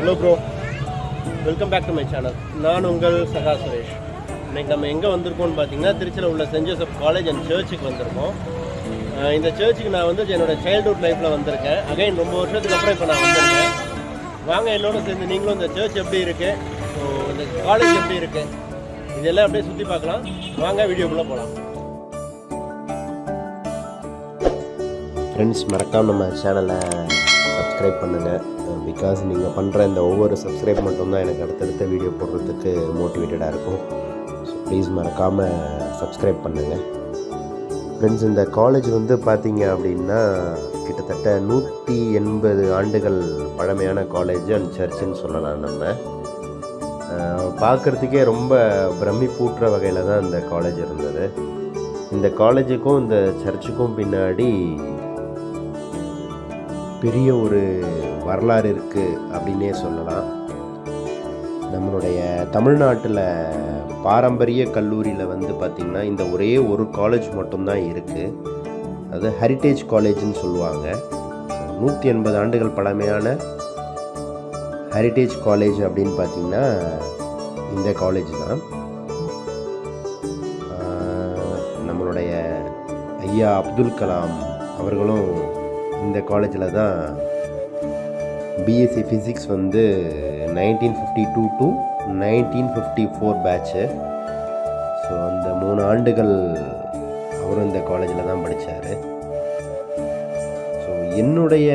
Hello bro, welcome back to my channel. நான் உங்கள் சகா சுரேஷ். இன்றைக்கி நம்ம எங்கே வந்திருக்கோம்னு பார்த்தீங்கன்னா, திருச்சியில் உள்ள சென்ட் ஜோசப் காலேஜ் அண்ட் சர்ச்சுக்கு வந்திருக்கோம். இந்த சர்ச்சுக்கு நான் வந்து என்னோடய சைல்டுஹுட் லைஃப்பில் வந்திருக்கேன். அகைன் ரொம்ப வருஷத்துக்கு அப்புறம் இப்போ நான் வந்திருக்கேன். வாங்க என்னோட சேர்ந்து நீங்களும் இந்த சர்ச் எப்படி இருக்குது, ஸோ இந்த காலேஜ் எப்படி இருக்குது, இதெல்லாம் அப்படியே சுற்றி பார்க்கலாம். வாங்க வீடியோக்குள்ளே போகலாம். ஃப்ரெண்ட்ஸ், மறக்காமல் நம்ம சேனலை சப்ஸ்கிரைப் பண்ணுங்கள். பிகாஸ் நீங்கள் பண்ணுற இந்த ஒவ்வொரு சப்ஸ்கிரைப் மட்டும்தான் எனக்கு அடுத்தடுத்த வீடியோ போடுறதுக்கு மோட்டிவேட்டடாக இருக்கும். ஸோ ப்ளீஸ் மறக்காமல் சப்ஸ்கிரைப் பண்ணுங்கள். ஃப்ரெண்ட்ஸ், இந்த காலேஜ் வந்து பார்த்தீங்க அப்படின்னா கிட்டத்தட்ட 180 ஆண்டுகள் பழமையான காலேஜ் அண்ட் சர்ச்சுன்னு சொல்லலாம். நம்ம பார்க்குறதுக்கே ரொம்ப பிரமிப்பூட்டுற வகையில் தான் இந்த காலேஜ் இருந்தது. இந்த காலேஜுக்கும் இந்த சர்ச்சுக்கும் பின்னாடி பெரிய ஒரு வரலாறு இருக்குது அப்படின்னே சொல்லலாம். நம்மளுடைய தமிழ்நாட்டில் பாரம்பரிய கல்லூரியில் வந்து பார்த்திங்கன்னா இந்த ஒரே ஒரு காலேஜ் மட்டும்தான் இருக்குது. அது ஹெரிட்டேஜ் காலேஜ்னு சொல்லுவாங்க. 180 ஆண்டுகள் பழமையான ஹெரிட்டேஜ் காலேஜ் அப்படின்னு பார்த்திங்கன்னா இந்த காலேஜ் தான். நம்மளுடைய ஐயா அப்துல் கலாம் அவர்களும் இந்த காலேஜில் தான் பிஎஸ்சி ஃபிசிக்ஸ் வந்து 1952 to 1954 பேட்ச்சு. ஸோ அந்த 3 ஆண்டுகள் அவரும் இந்த காலேஜில் தான் படித்தார். ஸோ என்னுடைய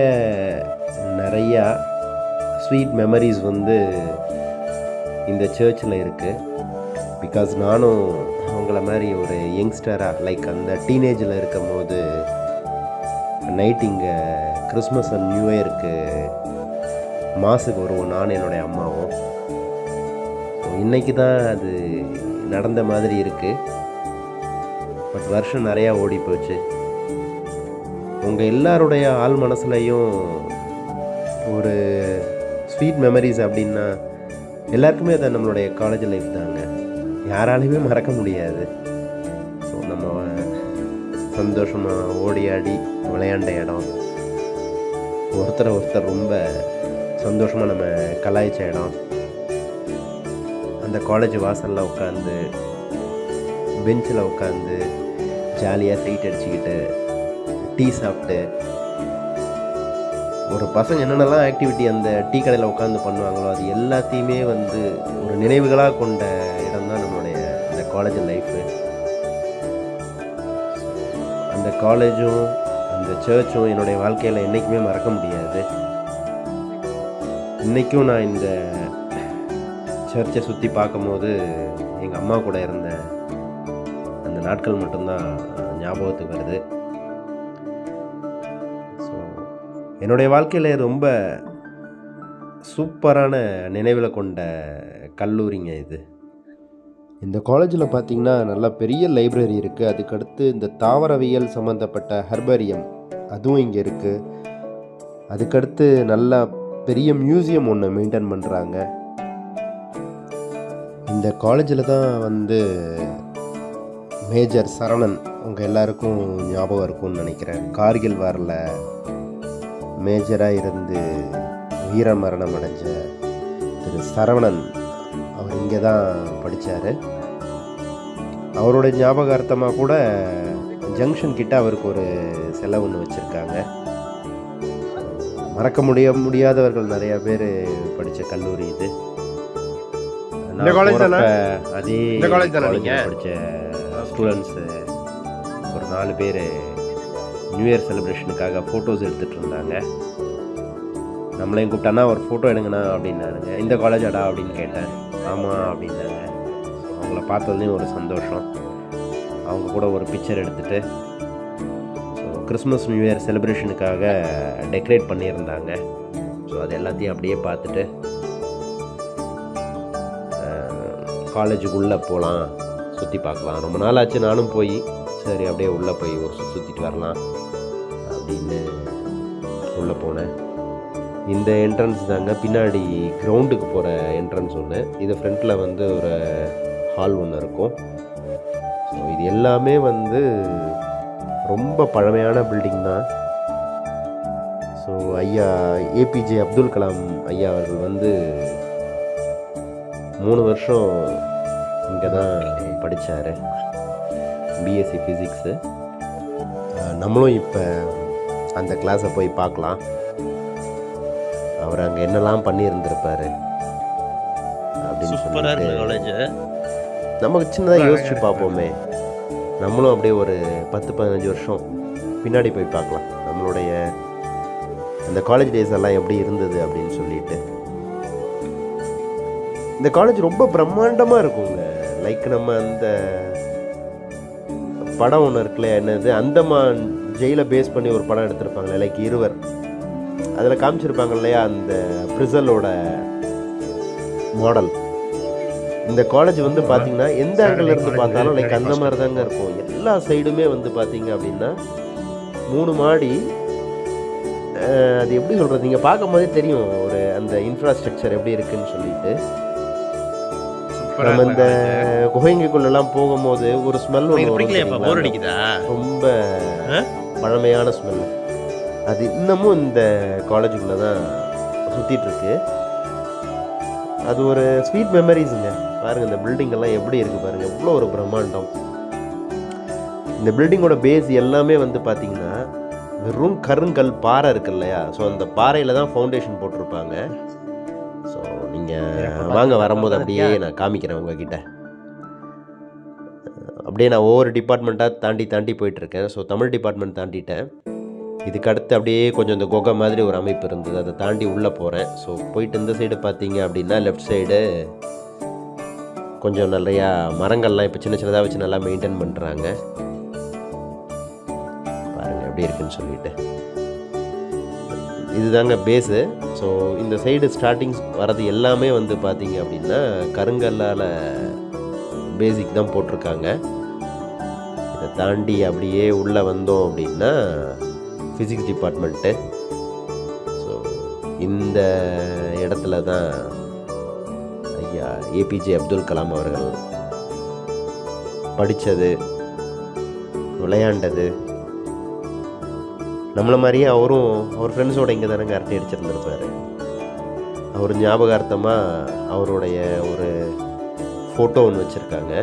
நிறையா ஸ்வீட் மெமரிஸ் வந்து இந்த சர்ச்சில் இருக்குது. பிகாஸ் நானும் அவங்கள மாதிரி ஒரு யங்ஸ்டராக லைக் அந்த டீனேஜில் இருக்கும் போது நைட் இங்கே கிறிஸ்மஸ் அண்ட் நியூ இயருக்கு மாதத்துக்கு வருவோம், நான் என்னுடைய அம்மாவும். இன்றைக்கி தான் அது நடந்த மாதிரி இருக்குது. பட் வருஷம் நிறையா ஓடி போச்சு. உங்கள் எல்லாருடைய ஆள் மனசுலையும் ஒரு ஸ்வீட் மெமரிஸ் அப்படின்னா எல்லாருக்குமே அது நம்மளுடைய காலேஜ் லைஃப் தாங்க. யாராலையுமே மறக்க முடியாது. ஸோ நம்ம சந்தோஷமாக ஓடி ஆடி விளையாண்ட இடம், ஒருத்தர் ரொம்ப சந்தோஷமாக நம்ம கலாய்ச்ச இடம், அந்த காலேஜ் வாசலில் உட்காந்து பெஞ்சில் உட்காந்து ஜாலியாக சைட் அடிச்சுக்கிட்டு டீ சாப்பிட்டு ஒரு பசங்க என்னென்னலாம் ஆக்டிவிட்டி அந்த டீ கடையில் உட்காந்து பண்ணுவாங்களோ அது எல்லாத்தையுமே வந்து ஒரு நினைவுகளாக கொண்ட இடம் தான் நம்மளுடைய இந்த காலேஜ் லைஃபு. அந்த காலேஜும் அந்த சர்ச்சும் என்னுடைய வாழ்க்கையில் என்றைக்குமே மறக்க முடியாது. இன்றைக்கும் நான் இந்த சர்ச்சை சுற்றி பார்க்கும்போது எங்கள் அம்மா கூட இருந்த அந்த நாட்கள் மட்டும்தான் ஞாபகத்துக்கு வருது. ஸோ என்னுடைய வாழ்க்கையில் ரொம்ப சூப்பரான நினைவில் கொண்ட கல்லூரிங்க இது. இந்த காலேஜில் பார்த்திங்கன்னா நல்லா பெரிய லைப்ரரி இருக்குது. அதுக்கடுத்து இந்த தாவரவியல் சம்மந்தப்பட்ட ஹெர்பேரியம் அதுவும் இங்கே இருக்குது. அதுக்கடுத்து நல்லா பெரிய மியூசியம் ஒன்று மெயின்டைன் பண்ணுறாங்க. இந்த காலேஜில் தான் வந்து மேஜர் சரவணன் உங்கள் எல்லாருக்கும் ஞாபகம் இருக்கும்னு நினைக்கிறேன். கார்கில் வாரில் மேஜராக இருந்து வீர மரணம் அடைஞ்ச திரு சரவணன் அவர் இங்கே தான் படித்தார். அவருடைய ஞாபகார்த்தமாக கூட ஜங்ஷன் கிட்ட அவருக்கு ஒரு சிலை ஒன்று வச்சுருக்காங்க. மறக்க முடியாதவர்கள் நிறையா பேர் படித்த கல்லூரி இது. அதே காலேஜ் படித்த ஸ்டூடெண்ட்ஸு ஒரு 4 பேர் நியூ இயர் செலிப்ரேஷனுக்காக ஃபோட்டோஸ் எடுத்துகிட்டு இருந்தாங்க. நம்மளையும் கூப்பிட்டானா ஒரு ஃபோட்டோ எடுங்கண்ணா அப்படின்னாருங்க. இந்த காலேஜாடா அப்படின்னு கேட்டேன். ஆமாம் அப்படின்னாங்க. அவங்கள பார்த்ததுலேயும் ஒரு சந்தோஷம். அவங்க கூட ஒரு பிக்சர் எடுத்துகிட்டு கிறிஸ்மஸ் நியூ இயர் செலிப்ரேஷனுக்காக டெக்கரேட் பண்ணியிருந்தாங்க. ஸோ அது எல்லாத்தையும் அப்படியே பார்த்துட்டு காலேஜுக்குள்ளே போகலாம், சுற்றி பார்க்கலாம். ரொம்ப நாள் ஆச்சு நானும் போய், சரி அப்படியே உள்ளே போய் ஒரு சுற்றிட்டு வரலாம் அப்படின்னு உள்ளே போனேன். இந்த என்ட்ரன்ஸ் தாங்க பின்னாடி கிரவுண்டுக்கு போகிற என்ட்ரன்ஸ் ஒன்று. இது ஃப்ரண்ட்டில் வந்து ஒரு ஹால் ஒன்று இருக்கும். ஸோ இது எல்லாமே வந்து ரொம்ப பழமையான பில்டிங் தான். ஸோ ஐயா ஏபிஜே அப்துல் கலாம் ஐயா அவர்கள் வந்து 3 வருஷம் இங்கே தான் படித்தார், பிஎஸ்சி ஃபிசிக்ஸு. நம்மளும் இப்போ அந்த கிளாஸை போய் பார்க்கலாம். அவர் அங்கே என்னெல்லாம் பண்ணியிருந்திருப்பார் அப்படின்னு சொல்லிட்டு நமக்கு சின்னதாக யோசிச்சு பார்ப்போமே. நம்மளும் அப்படியே ஒரு 10-15 வருஷம் பின்னாடி போய் பார்க்கலாம், நம்மளுடைய அந்த காலேஜ் டேஸ் எல்லாம் எப்படி இருந்தது அப்படின்னு சொல்லிட்டு. இந்த காலேஜ் ரொம்ப பிரம்மாண்டமாக இருக்குங்க. லைக் நம்ம அந்த படம் ஒன்று இருக்குல்ல, என்னது அந்தமான் ஜெயிலை பேஸ் பண்ணி ஒரு படம் எடுத்திருப்பாங்களே, லைக் இருவர், அதில் காமிச்சிருப்பாங்க இல்லையா அந்த பிரிசலோட மாடல். இந்த காலேஜ் வந்து பார்த்தீங்கன்னா எந்த ஆங்கிள் இருந்து பார்த்தாலும் லைக் அந்த மாதிரி தாங்க இருக்கும். எல்லா சைடுமே வந்து பார்த்தீங்க அப்படின்னா 3 மாடி. அது எப்படி சொல்கிறது, நீங்கள் பார்க்கும் போதே தெரியும் ஒரு அந்த இன்ஃப்ராஸ்ட்ரக்சர் எப்படி இருக்குன்னு சொல்லிட்டு. நம்ம இந்த குகைங்குள்ளெல்லாம் போகும்போது ஒரு ஸ்மெல் ஒன்று ரொம்ப பழமையான ஸ்மெல், அது இன்னமும் இந்த காலேஜுக்குள்ளே தான் சுற்றிட்டுருக்கு. அது ஒரு ஸ்வீட் மெமரிஸுங்க. பாருங்கள் இந்த பில்டிங் எல்லாம் எப்படி இருக்குது பாருங்கள், எவ்வளோ ஒரு பிரம்மாண்டம். இந்த பில்டிங்கோட பேஸ் எல்லாமே வந்து பார்த்திங்கன்னா வெறும் கருங்கல் பாறை இருக்கு இல்லையா, ஸோ அந்த பாறையில் தான் ஃபவுண்டேஷன் போட்டிருப்பாங்க. ஸோ நீங்கள் வாங்க வரும்போது அப்படியே நான் காமிக்கிறேன் உங்ககிட்ட. அப்படியே நான் ஒவ்வொரு டிபார்ட்மெண்ட்டாக தாண்டி போயிட்டுருக்கேன். ஸோ தமிழ் டிபார்ட்மெண்ட் தாண்டிட்டேன். இதுக்கு அடுத்து அப்படியே கொஞ்சம் இந்த குகை மாதிரி ஒரு அமைப்பு இருந்தது, அதை தாண்டி உள்ளே போகிறேன். ஸோ போயிட்டு இந்த சைடு பார்த்தீங்க அப்படின்னா லெஃப்ட் சைடு கொஞ்சம் நிறையா மரங்கள்லாம் இப்போ சின்னதாக வச்சு நல்லா மெயின்டைன் பண்ணுறாங்க. பாருங்கள் எப்படி இருக்குன்னு சொல்லிட்டு. இதுதாங்க பேஸு. ஸோ இந்த சைடு ஸ்டார்டிங்ஸ் வர்றது எல்லாமே வந்து பார்த்தீங்க அப்படின்னா கருங்கல்லால் பேசிக் தான் போட்டிருக்காங்க. இதை தாண்டி அப்படியே உள்ளே வந்தோம் அப்படின்னா ஃபிசிக்ஸ் டிபார்ட்மெண்ட்டு. ஸோ இந்த இடத்துல தான் ஐயா ஏபிஜே அப்துல் கலாம் அவர்கள் படித்தது, விளையாண்டது. நம்மளை மாதிரியே அவரும் அவர் ஃப்ரெண்ட்ஸோடு இங்கே தானங்க அரட்டை அடிச்சிருந்துருப்பார். அவர் ஞாபகார்த்தமாக அவருடைய ஒரு ஃபோட்டோ ஒன்று வச்சுருக்காங்க.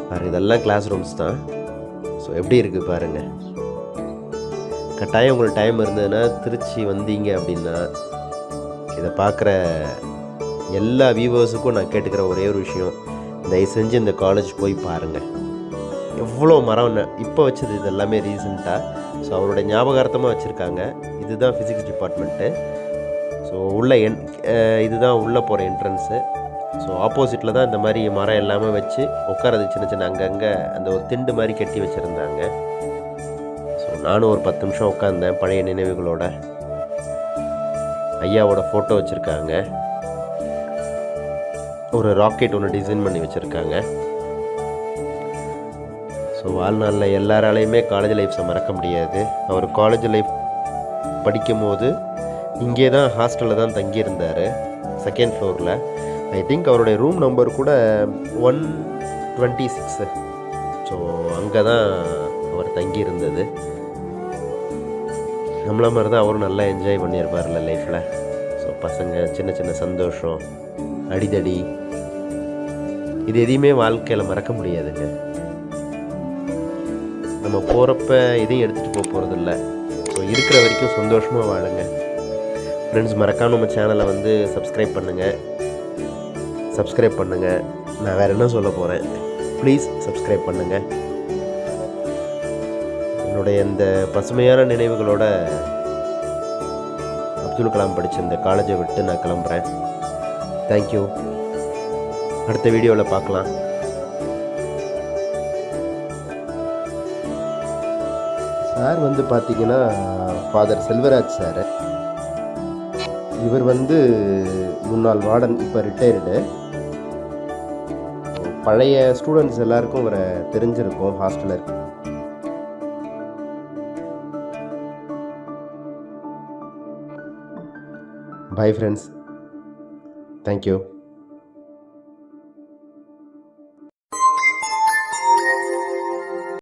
பாருங்கள் இதெல்லாம் கிளாஸ் ரூம்ஸ் தான். ஸோ எப்படி இருக்குது பாருங்கள். கட்டாயம் உங்களுக்கு டைம் இருந்ததுன்னா திருச்சி வந்தீங்க அப்படின்னா இதை பார்க்குற எல்லா வியூவர்ஸுக்கும் நான் கேட்டுக்கிற ஒரே ஒரு விஷயம், தயவு செஞ்சு இந்த காலேஜ் போய் பாருங்கள். எவ்வளோ மரம் இப்போ வச்சது இது எல்லாமே ரீசெண்டாக. ஸோ அவருடைய ஞாபகார்த்தமாக வச்சுருக்காங்க. இதுதான் ஃபிசிக்ஸ் டிபார்ட்மெண்ட்டு. ஸோ உள்ளே இதுதான் உள்ளே போகிற என்ட்ரன்ஸு. ஸோ ஆப்போசிட்டில் தான் இந்த மாதிரி மரம் எல்லாமே வச்சு உட்காரது சின்ன அங்கங்கே அந்த ஒரு திண்டு மாதிரி கட்டி வச்சுருந்தாங்க. ஸோ நானும் ஒரு 10 நிமிஷம் உட்காந்தேன் பழைய நினைவுகளோட. ஐயாவோட ஃபோட்டோ வச்சுருக்காங்க. ஒரு ராக்கெட் ஒன்று டிசைன் பண்ணி வச்சுருக்காங்க. ஸோ வாழ்நாளில் எல்லாராலையுமே காலேஜ் லைஃப்ஸை மறக்க முடியாது. அவர் காலேஜ் லைஃப் படிக்கும் போது இங்கே தான் ஹாஸ்டலில் தான் தங்கியிருந்தார், 2nd ஃப்ளோரில். ஐ திங்க் அவருடைய ரூம் நம்பர் கூட 126. ஸோ அங்கே தான் அவர் தங்கியிருந்தது. நம்மள மாதிரி தான் அவரும் நல்லா என்ஜாய் பண்ணியிருப்பார்ல லைஃப்பில். ஸோ பசங்க சின்ன சந்தோஷம், அடிதடி, இது எதையுமே வாழ்க்கையில் மறக்க முடியாதுங்க. நம்ம போகிறப்ப எதையும் எடுத்துகிட்டு போகிறதில்ல. ஸோ இருக்கிற வரைக்கும் சந்தோஷமாக வாழுங்க. ஃப்ரெண்ட்ஸ் மறக்காம நம்ம சேனலை வந்து சப்ஸ்கிரைப் பண்ணுங்கள். நான் வேறு என்ன சொல்ல போகிறேன், ப்ளீஸ் சப்ஸ்கிரைப் பண்ணுங்கள். என்னுடைய இந்த பசுமையான நினைவுகளோட அப்துல் கலாம் படித்த இந்த காலேஜை விட்டு நான் கிளம்புறேன். தேங்க்யூ. அடுத்த வீடியோவில் பார்க்கலாம். சார் வந்து பார்த்தீங்கன்னா ஃபாதர் செல்வராஜ் சார். இவர் வந்து முன்னாள் வார்டன், இப்போ ரிட்டையர்டு. பழைய ஸ்டூடெண்ட்ஸ் எல்லாருக்கும் இவரை தெரிஞ்சிருக்கும் ஹாஸ்டலில். Bye friends, thank you.